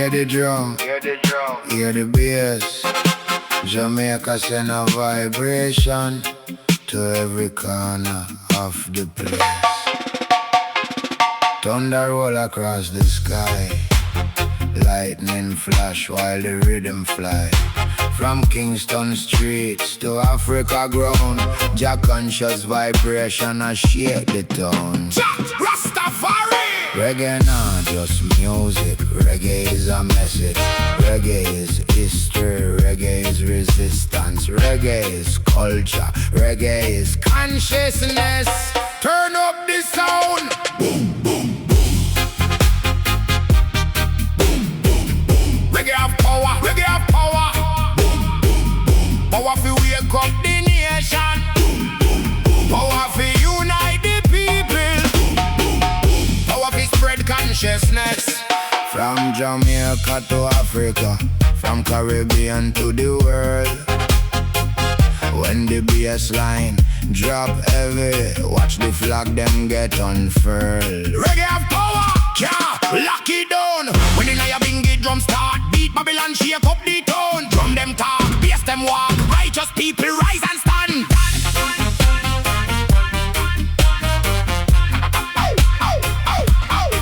Hear the drum, hear the bass. Jamaica send a vibration to every corner of the place. Thunder roll across the sky, lightning flash while the rhythm fly. From Kingston streets to Africa ground, Jah conscious vibration a shake the town. Rastafari! Reggae not just music, reggae is a message. Reggae is history, reggae is resistance. Reggae is culture, reggae is consciousness. Turn up the sound. Boom, boom, boom. Boom, boom, boom. Reggae have power, reggae have power. Boom, boom, boom. Power fi wake up the nation. Boom, boom, boom. Power fi unite the people. Boom, boom, boom. Power fi spread consciousness. From Jamaica to Africa, from Caribbean to the world. When the bass line drop heavy, watch the flag them get unfurled. Reggae have power, yeah, lock it down. When the lion bingy drum start, beat Babylon shake up the tone. Drum them talk, bass them walk, righteous people rise and stand.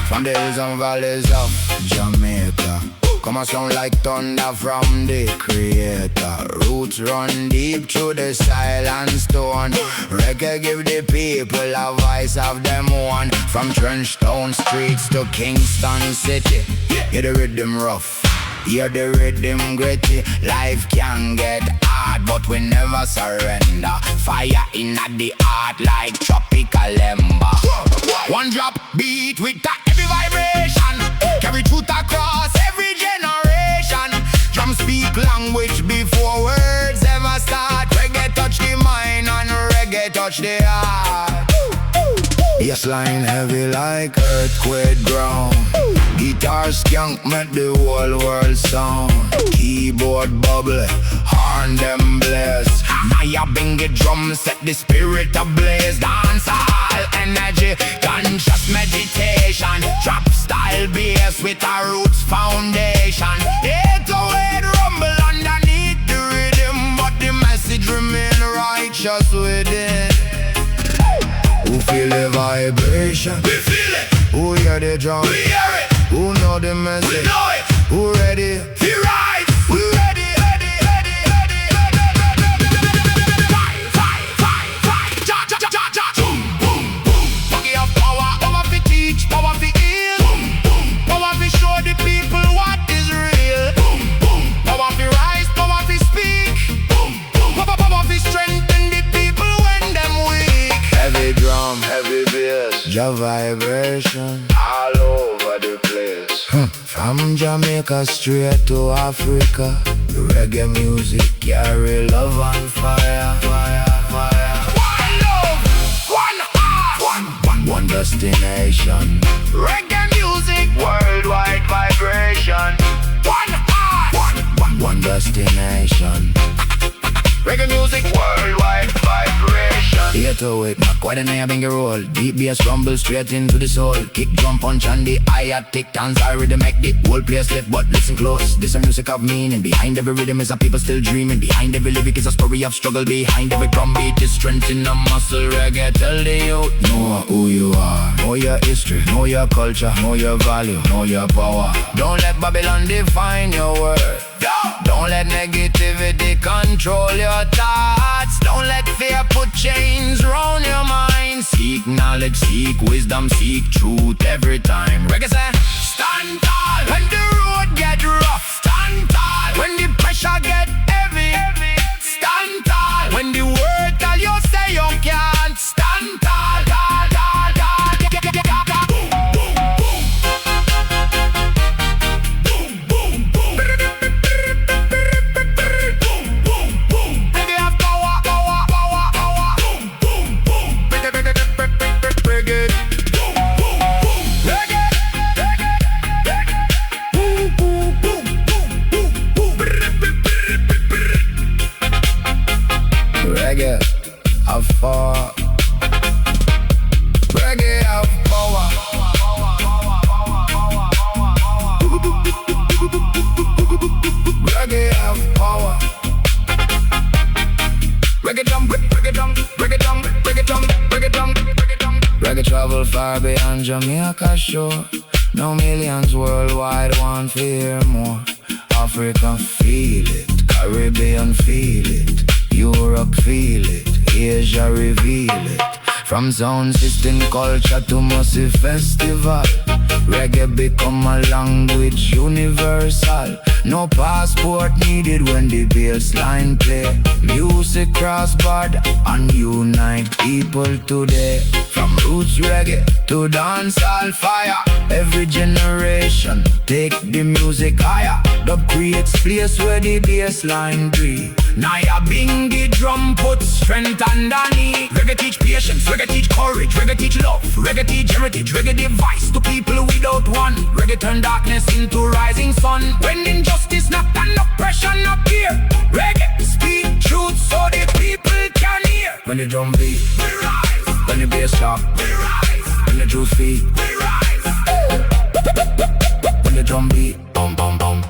From the hills and valleys of Jamaica, come a sound like thunder from the creator. Roots run deep through the silent stone. Reggae give the people a voice of them own. From Trenchtown streets to Kingston city, hear the rhythm rough, hear the rhythm gritty. Life can get hard, but we never surrender. Fire in the heart like tropical ember. One drop beat with a heavy vibration, carry truth across every generation. Drum speak language before words ever start. Reggae touch the mind and reggae touch the heart. Bass line heavy like earthquake ground. Guitar skunk make the whole world sound. Keyboard bubble, horn them blaze. Naya bingy drum set the spirit ablaze. Dance all energy, conscious meditation. Drop style bass with a roots foundation. 808 rumble underneath the rhythm, but the message remain righteous within. Who feel the vibration? We feel it. Who hear the drum? We hear it. Who know the message? We know it. Who ready? We ride. We ready. Ready, ready, ready, ready. Fire. Ja, ja, ja, ja, ja. Boom, boom, boom. Reggae have power. Power fi teach. Power fi heal. Boom, boom. Power fi show the people what is real. Boom, boom. Power fi rise. Power fi speak. Boom, boom. Power fi strengthen the people when them weak. Heavy drum, heavy bass, Jah vibration all over the place. From Jamaica straight to Africa, reggae music carry love and fire, fire, fire. One love, one heart, one destination. Reggae music, worldwide vibration. One heart, one destination. Reggae music, worldwide vibration. 808, not quite an bingy roll. Deep bass rumble straight into the soul. Kick, drum, punch and the hi-hat dance. I rhythm make the whole place lit, but listen close. This a music of meaning. Behind every rhythm is a people still dreaming. Behind every lyric is a story of struggle. Behind every drumbeat is strength in a muscle. Reggae tell the youth, know who you are. Know your history, know your culture, know your value, know your power. Don't let Babylon define your worth. Don't let negativity control your thoughts. Don't let fear put chains round your mind. Seek knowledge, seek wisdom, seek truth every time. Reggae say, stand tall when the road get rough. Stand tall when the pressure get heavy. Stand tall when the word tell you say you can't. Stand tall, tall, tall, tall. Reggae have power. Reggae have power. have power. Reggae drum, reggae drum, reggae drum, reggae drum, reggae drum, reggae drum. Reggae travel far beyond Jamaica shore. Now millions worldwide want to hear more. Africa feel it, Caribbean feel it, Europe feel it, Asia reveal it. From sound system culture to massive festival, reggae become a language universal. No passport needed when the bass line play. Music cross border and unite people today. From roots reggae to dancehall fire, every generation take the music higher. Dub creates place where the bass line breathe. Naya bingy drum puts strength underneath. Reggae teach patience, reggae teach courage, reggae teach love, reggae teach heritage, reggae device to people without one. Reggae turn darkness into rising sun. When injustice knock and oppression appear, reggae speak truth so the people can hear. When the drum beat, we rise. When the bass drop, we rise. When the truth speak, we rise. When the drum beat, boom boom boom.